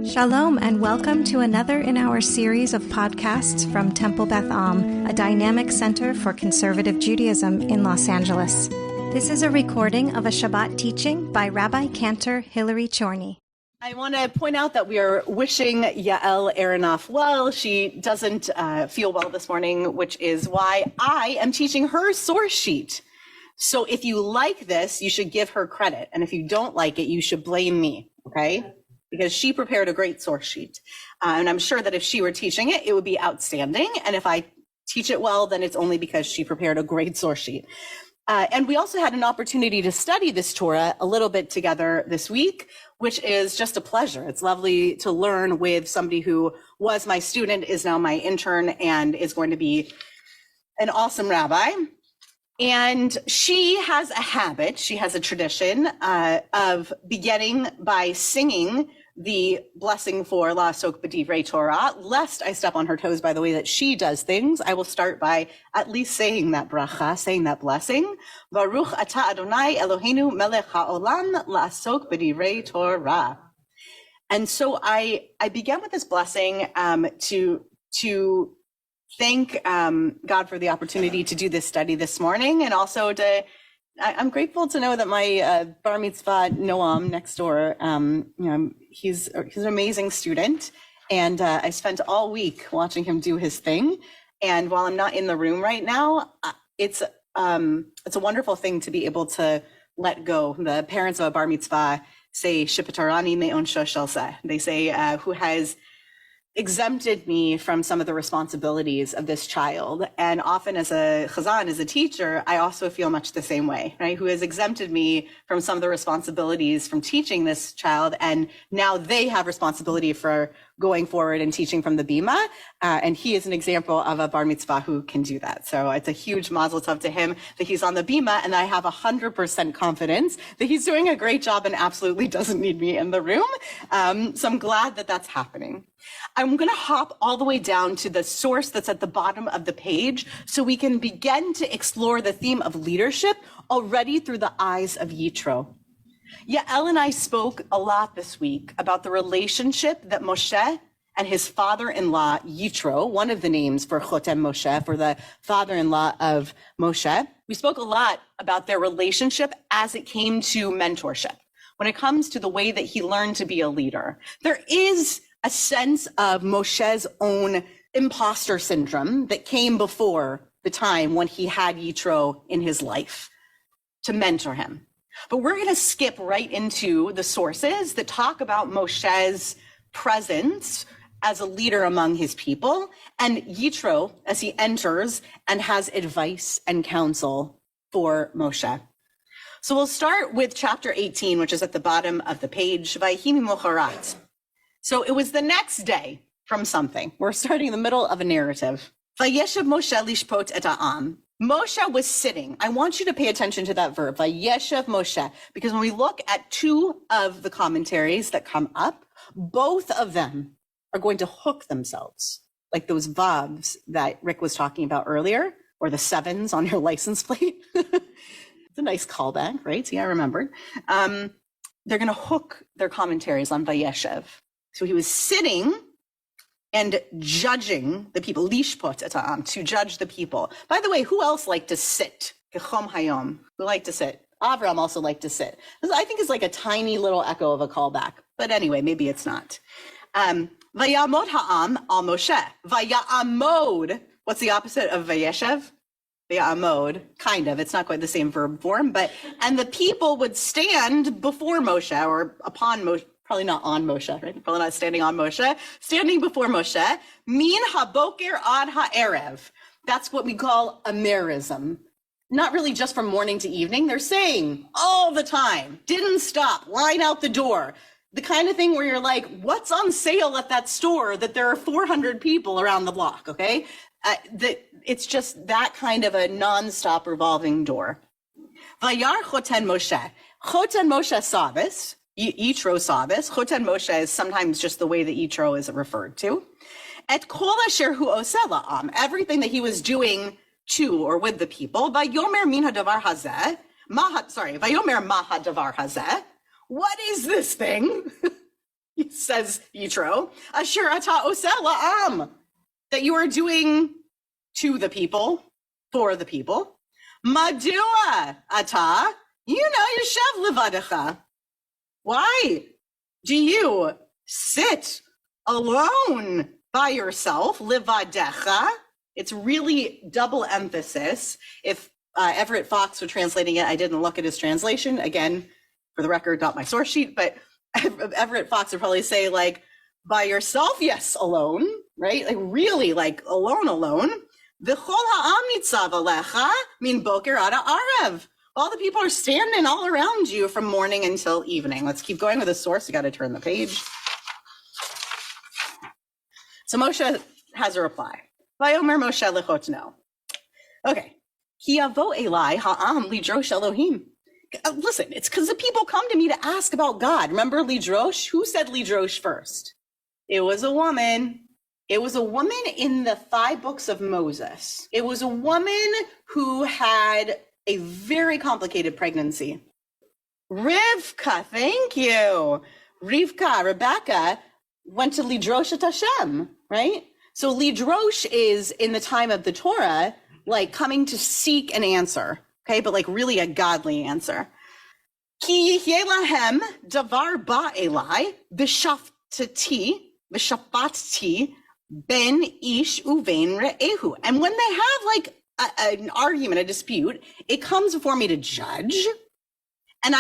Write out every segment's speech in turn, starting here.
Shalom and welcome to another in our series of podcasts from Temple Beth Am, a dynamic center for conservative Judaism in Los Angeles. This is a recording of a Shabbat teaching by Rabbi-Cantor Hillary Chonry. I want to point out that we are wishing Yael Aronoff well. She doesn't feel well this morning, which is why I am teaching her source sheet. So if you like this, you should give her credit. And if you don't like it, you should blame me, okay? Because she prepared a great source sheet. And I'm sure that if she were teaching it, it would be outstanding. And if I teach it well, then it's only because she prepared a great source sheet. And we also had an opportunity to study this Torah a little bit together this week, which is just a pleasure. It's lovely to learn with somebody who was my student, is now my intern, and is going to be an awesome rabbi. And she has a habit, she has a tradition of beginning by singing the blessing for La'asok b'divrei Torah. Lest I step on her toes by the way that she does things, I will start by at least saying that bracha, saying that blessing. Baruch atah Adonai Eloheinu melech ha'olam la'asok b'divrei Torah. And so I began with this blessing to thank God for the opportunity to do this study this morning, and also I'm grateful to know that my bar mitzvah Noam next door, he's an amazing student, and I spent all week watching him do his thing. And while I'm not in the room right now, it's a wonderful thing to be able to let go. The parents of a bar mitzvah say "Shipatarani me'on shoshalseh." They say, "Who has exempted me from some of the responsibilities of this child." And often as a chazan, as a teacher, I also feel much the same way, right? Who has exempted me from some of the responsibilities from teaching this child, and now they have responsibility for going forward and teaching from the bima. And he is an example of a bar mitzvah who can do that. So it's a huge mazel tov to him that he's on the bima, and I have 100% confidence that he's doing a great job and absolutely doesn't need me in the room. So I'm glad that that's happening. I'm going to hop all the way down to the source that's at the bottom of the page so we can begin to explore the theme of leadership already through the eyes of Yitro. Yael and I spoke a lot this week about the relationship that Moshe and his father-in-law Yitro, one of the names for Chotem Moshe, for the father-in-law of Moshe. We spoke a lot about their relationship as it came to mentorship. When it comes to the way that he learned to be a leader, there is a sense of Moshe's own imposter syndrome that came before the time when he had Yitro in his life to mentor him. But we're going to skip right into the sources that talk about Moshe's presence as a leader among his people, and Yitro as he enters and has advice and counsel for Moshe. So we'll start with chapter 18, which is at the bottom of the page. Vayhi mimocharat. So it was the next day from something. We're starting in the middle of a narrative. Vayeshev Moshe lishpot et ha'am. Moshe was sitting. I want you to pay attention to that verb, Vayeshev Moshe, because when we look at two of the commentaries that come up, both of them are going to hook themselves, like those vavs that Rick was talking about earlier, or the sevens on your license plate. It's a nice callback, right? See, I remembered. They're going to hook their commentaries on Vayeshev. So he was sitting and judging the people, lishpot et ha'am, to judge the people. By the way, who else liked to sit? Kechom hayom, who liked to sit? Avram also liked to sit. This, I think, is like a tiny little echo of a callback. But anyway, maybe it's not. Vayamod ha'am al Moshe. Vayamod. What's the opposite of Vayeshev? Vayamod, kind of. It's not quite the same verb form, but, and the people would stand before Moshe or upon Moshe. Probably not on Moshe, right? Probably not standing on Moshe. Standing before Moshe. Min haboker ad ha'erev. That's what we call a merism. Not really just from morning to evening. They're saying all the time, didn't stop, line out the door. The kind of thing where you're like, what's on sale at that store that there are 400 people around the block, okay? It's just that kind of a nonstop revolving door. Vayar Choten Moshe. Choten Moshe saw this. Yitro saw this. Choten Moshe is sometimes just the way that Yitro is referred to. Et kol asher hu oseh la'am, everything that he was doing to or with the people. Vayomer min hadavar hazeh, Vayomer ma hadavar hazeh. What is this thing? says Yitro, asher ata oseh la'am, that you are doing to the people, for the people. Madua ata, yeshev levadecha. Why do you sit alone by yourself, levadecha? It's really double emphasis. If Everett Fox was translating it, I didn't look at his translation. Again, for the record, not my source sheet, but Everett Fox would probably say like, by yourself, yes, alone, right? Like really like alone. V'chol ha'am nitzav alecha min boker ada arev. All the people are standing all around you from morning until evening. Let's keep going with the source. You got to turn the page. So Moshe has a reply. Vayomer Moshe lechotno. Okay. Ki yavo elai ha'am lidrosh Elohim. Listen, it's because the people come to me to ask about God. Remember lidrosh? Who said lidrosh first? It was a woman. It was a woman in the 5 books of Moses. It was a woman who had a very complicated pregnancy. Rivka, thank you. Rebecca went to lidrosh et Hashem, right? So lidrosh is in the time of the Torah, like coming to seek an answer, okay? But like really a godly answer. Ki yeh lahem davar ba elai v'shaftati ben ish uvein re'ehu. And when they have like an argument, a dispute, it comes before me to judge. And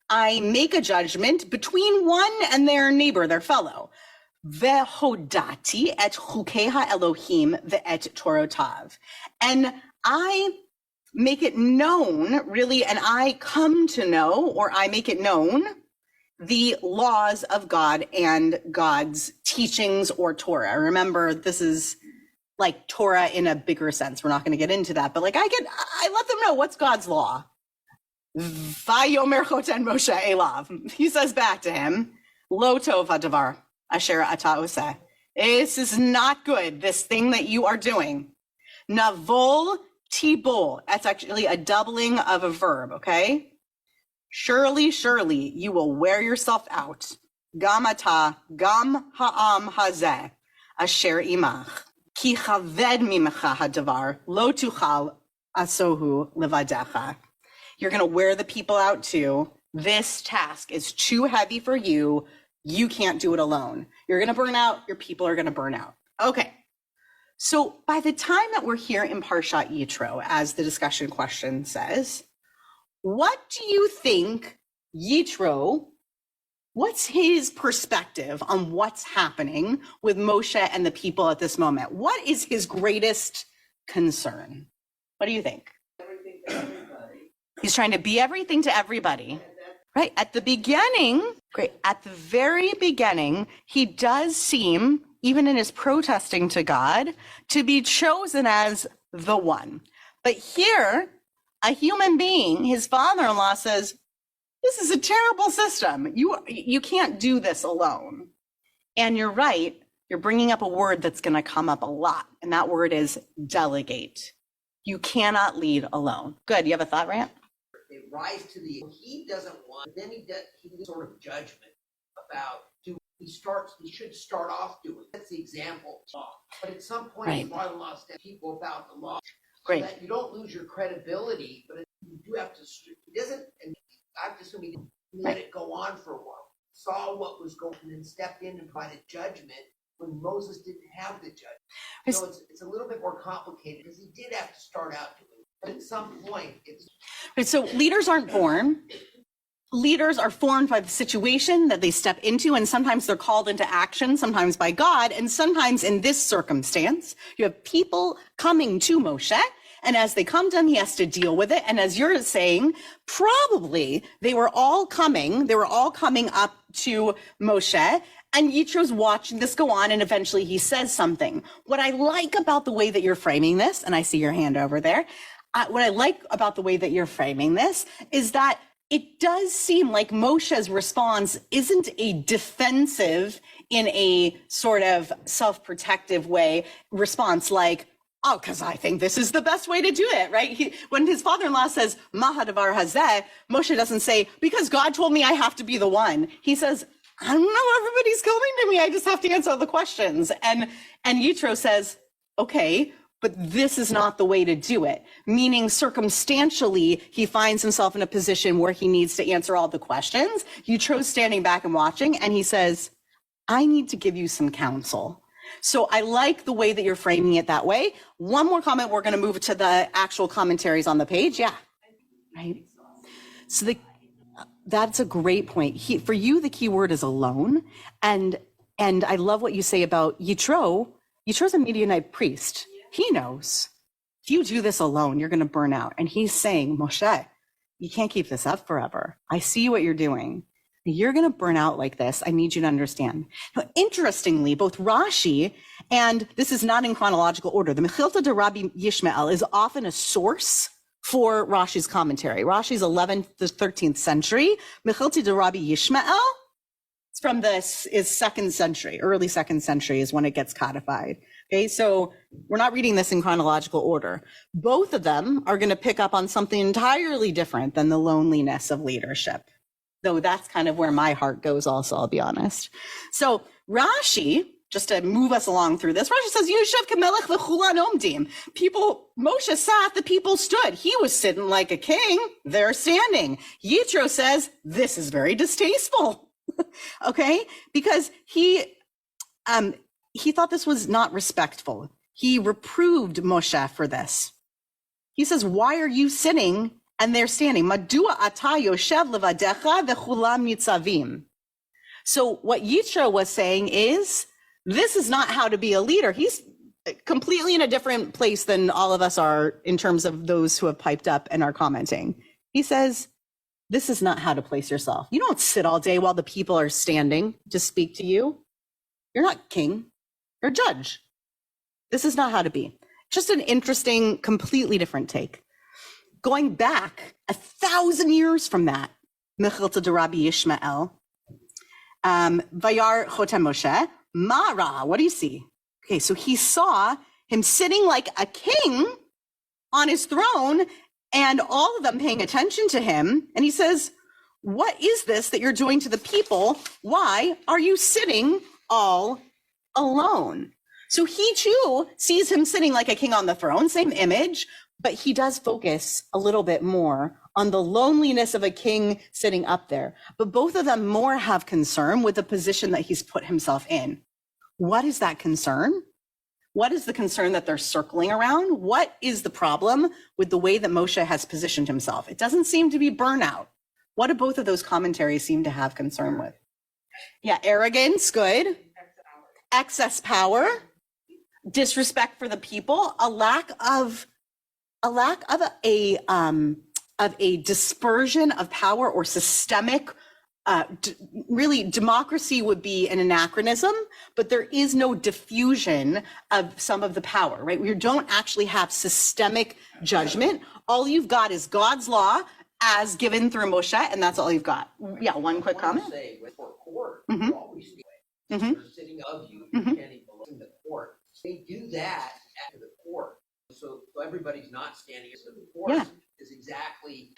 I make a judgment between one and their neighbor, their fellow. Vehodati et chukei ha'Elohim ve'et torotav. And I make it known, really, and I come to know, or I make it known, the laws of God and God's teachings or Torah. Remember, this is like Torah in a bigger sense. We're not going to get into that, but like I let them know what's God's law. Vayomer choten Moshe elav. He says back to him, Lo tov hadavar asher ata oseh. This is not good, this thing that you are doing. Navol tibol. That's actually a doubling of a verb, okay? Surely, you will wear yourself out. Gam ata, gam ha'am hazeh, asher imach. Ki chaved mimecha hadavar, lo tuchal asohu levadecha. You're going to wear the people out too. This task is too heavy for you. You can't do it alone. You're going to burn out. Your people are going to burn out. Okay. So by the time that we're here in Parashat Yitro, as the discussion question says, what do you think Yitro, what's his perspective on what's happening with Moshe and the people at this moment? What is his greatest concern? What do you think? Everything to everybody. He's trying to be everything to everybody. Right? At the beginning, at the very beginning, he does seem, even in his protesting to God, to be chosen as the one. But here, a human being, his father-in-law says, this is a terrible system. You can't do this alone. And you're right. You're bringing up a word that's going to come up a lot. And that word is delegate. You cannot lead alone. Good. You have a thought, Rant? They rise to the, he doesn't want, then he does sort of judgment about, he should start off doing. That's the example. But at some point, Right. the father-in-law said people about the law. Great. So that you don't lose your credibility, but you do have to, he doesn't, and I have to assume he didn't let it go on for a while. Saw what was going and then stepped in and provided judgment when Moses didn't have the judgment. So it's a little bit more complicated because he did have to start out doing it. But at some point, it's... Right, so leaders aren't born. Leaders are formed by the situation that they step into, and sometimes they're called into action, sometimes by God, and sometimes in this circumstance, you have people coming to Moshe, and as they come to him, he has to deal with it. And as you're saying, probably they were all coming up to Moshe, and Yitro's watching this go on, and eventually he says something. What I like about the way that you're framing this, and I see your hand over there, what I like about the way that you're framing this is that it does seem like Moshe's response isn't a defensive in a sort of self-protective way response like, oh, because I think this is the best way to do it, right? When his father-in-law says, Mahadavar Hazeh, Moshe doesn't say, because God told me I have to be the one. He says, I don't know, everybody's coming to me. I just have to answer the questions. And Yitro says, okay, but this is not the way to do it. Meaning circumstantially, he finds himself in a position where he needs to answer all the questions. Yitro's standing back and watching, and he says, I need to give you some counsel. So I like the way that you're framing it that way. One more comment, we're going to move to the actual commentaries on the page. Yeah, right. So that's a great point. For you, the key word is alone. And I love what you say about Yitro. Yitro's a Midianite priest. He knows if you do this alone, you're going to burn out. And he's saying, Moshe, you can't keep this up forever. I see what you're doing. You're going to burn out like this. I need you to understand. Now, interestingly, both Rashi, and this is not in chronological order, the Mechilta de Rabbi Yishmael is often a source for Rashi's commentary. Rashi's 11th to 13th century. Mechilta de Rabbi Yishmael, it's from is 2nd century, early 2nd century is when it gets codified. Okay, so we're not reading this in chronological order. Both of them are going to pick up on something entirely different than the loneliness of leadership. Though that's kind of where my heart goes also, I'll be honest. So Rashi, just to move us along through this, Rashi says, Yushav kamelech v'chulan omdim. People, Moshe sat, the people stood. He was sitting like a king, they're standing. Yitro says, this is very distasteful. Okay, because he thought this was not respectful. He reproved Moshe for this. He says, why are you sitting and they're standing? Madua ata yoshev levadecha v'chulam nitzavim. So what Yitro was saying is, this is not how to be a leader. He's completely in a different place than all of us are in terms of those who have piped up and are commenting. He says, this is not how to place yourself. You don't sit all day while the people are standing to speak to you. You're not king, you're judge. This is not how to be. Just an interesting, completely different take. Going back 1,000 years from that, Mechilta de Rabbi Yishmael, Vayar Chotem Moshe, Mara, what do you see? Okay, so he saw him sitting like a king on his throne and all of them paying attention to him. And he says, what is this that you're doing to the people? Why are you sitting all alone? So he too sees him sitting like a king on the throne, same image, but he does focus a little bit more on the loneliness of a king sitting up there. But both of them more have concern with the position that he's put himself in. What is that concern? What is the concern that they're circling around? What is the problem with the way that Moshe has positioned himself? It doesn't seem to be burnout. What do both of those commentaries seem to have concern with? Yeah, arrogance, good. Excess power, disrespect for the people, a lack of a dispersion of power or systemic. Really, democracy would be an anachronism, but there is no diffusion of some of the power, right? We don't actually have systemic judgment. All you've got is God's law as given through Moshe, and that's all you've got. Yeah, one quick comment. Say, for court, Mhm. always Mhm. they're sitting of you, Mhm. standing below in the court. They do that after the court, so everybody's not standing. So the court Yeah. is exactly.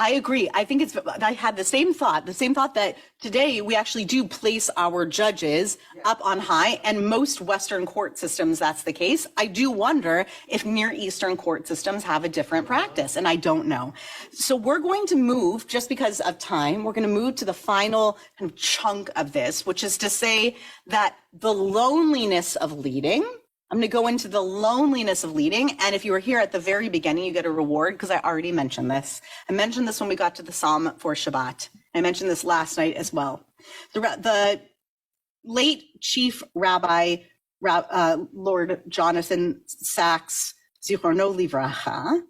I agree. I think I had the same thought that today we actually do place our judges up on high, and most Western court systems, that's the case. I do wonder if Near Eastern court systems have a different practice, and I don't know. So we're going to move, just because of time, we're going to move to the final kind of chunk of this, which is to say that the loneliness of leading, I'm going to go into the loneliness of leading. And if you were here at the very beginning, you get a reward because I already mentioned this. I mentioned this when we got to the Psalm for Shabbat. I mentioned this last night as well. The late chief rabbi, Lord Jonathan Sachs, Zichrono Livracha,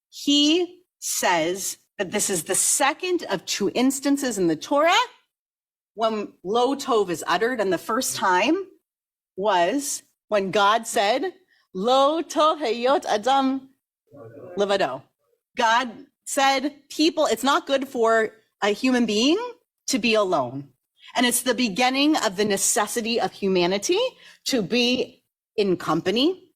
he says that this is the second of two instances in the Torah when Lo Tov is uttered. And the first time was when God said, Lo tov heyot adam levado. God said, people, it's not good for a human being to be alone. And it's the beginning of the necessity of humanity to be in company,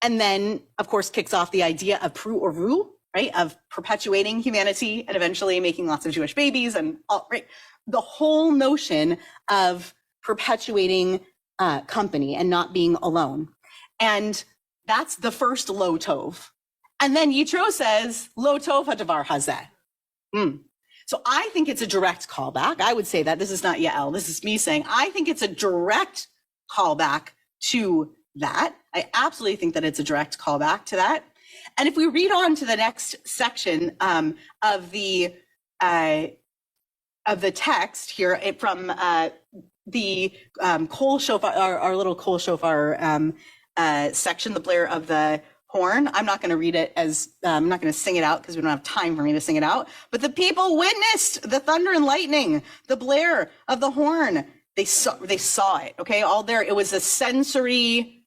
And then, of course, kicks off the idea of Pru Uru, right, of perpetuating humanity and eventually making lots of Jewish babies and all, right, the whole notion of perpetuating company and not being alone. And that's the first lo tov. And then Yitro says, lo tov hadavar hazeh. So I think it's a direct callback. I would say that this is not Yael. This is me saying, I think it's a direct callback to that. I absolutely think that it's a direct callback to that. And if we read on to the next section of the text here from the kol shofar, our little kol shofar section, the blare of the horn. I'm not going to read it as, I'm not going to sing it out because we don't have time for me to sing it out. But the people witnessed the thunder and lightning, the blare of the horn. They saw it. Okay, all there. It was a sensory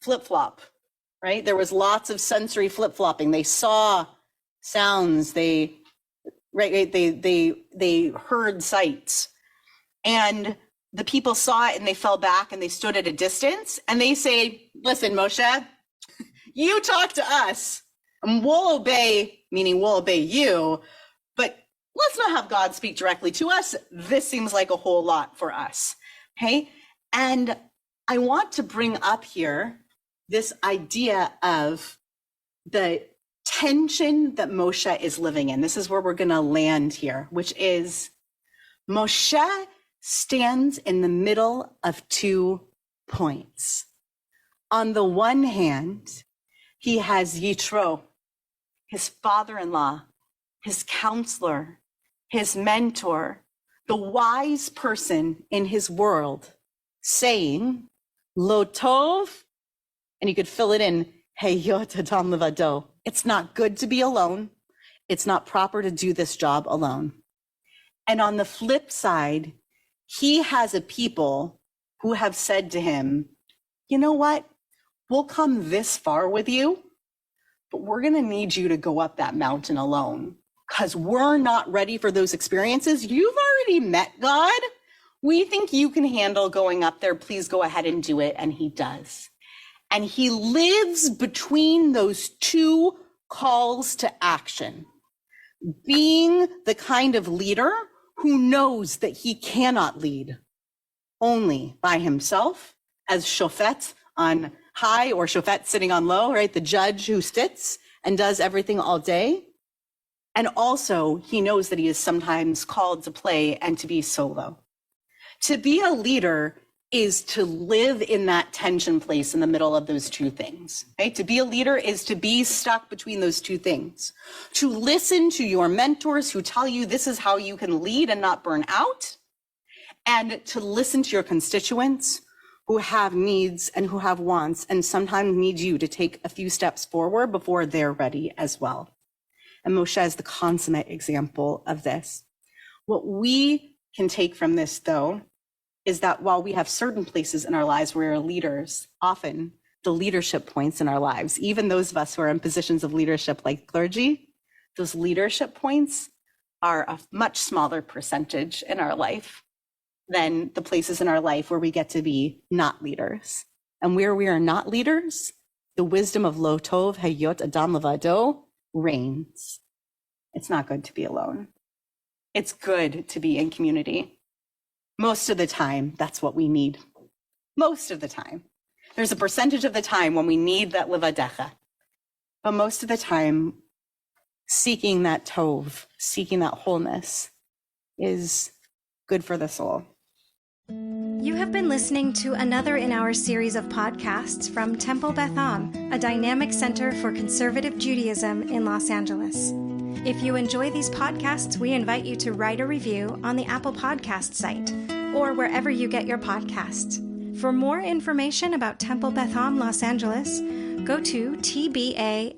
flip flop, right? There was lots of sensory flip flopping. They saw sounds. They heard sights, and the people saw it and they fell back and they stood at a distance and they say, listen, Moshe, you talk to us and we'll obey, meaning we'll obey you, but let's not have God speak directly to us. This seems like a whole lot for us. Okay. And I want to bring up here this idea of the tension that Moshe is living in. This is where we're going to land here, which is Moshe stands in the middle of 2 points. On the one hand, he has Yitro, his father-in-law, his counselor, his mentor, the wise person in his world, saying, Lo tov, and you could fill it in, Heyot adam levado. It's not good to be alone. It's not proper to do this job alone. And on the flip side, he has a people who have said to him, you know what? We'll come this far with you, but we're going to need you to go up that mountain alone because we're not ready for those experiences. You've already met God. We think you can handle going up there. Please go ahead and do it. And he does. And he lives between those two calls to action, being the kind of leader who knows that he cannot lead only by himself as shofet on high or shofet sitting on low, right? The judge who sits and does everything all day. And also he knows that he is sometimes called to play and to be solo. To be a leader is to live in that tension place in the middle of those two things, right? To be a leader is to be stuck between those two things. To listen to your mentors who tell you this is how you can lead and not burn out, and to listen to your constituents who have needs and who have wants and sometimes need you to take a few steps forward before they're ready as well. And Moshe is the consummate example of this. What we can take from this, though, is that while we have certain places in our lives where we're leaders, often the leadership points in our lives, even those of us who are in positions of leadership like clergy, those leadership points are a much smaller percentage in our life than the places in our life where we get to be not leaders. And where we are not leaders, the wisdom of lo tov hayot adam levado reigns. It's not good to be alone. It's good to be in community. Most of the time, that's what we need. Most of the time. There's a percentage of the time when we need that levadecha. But most of the time, seeking that tov, seeking that wholeness is good for the soul. You have been listening to another in our series of podcasts from Temple Beth Am, a dynamic center for conservative Judaism in Los Angeles. If you enjoy these podcasts, we invite you to write a review on the Apple Podcast site or wherever you get your podcasts. For more information about Temple Beth Am Los Angeles, go to tbala.org.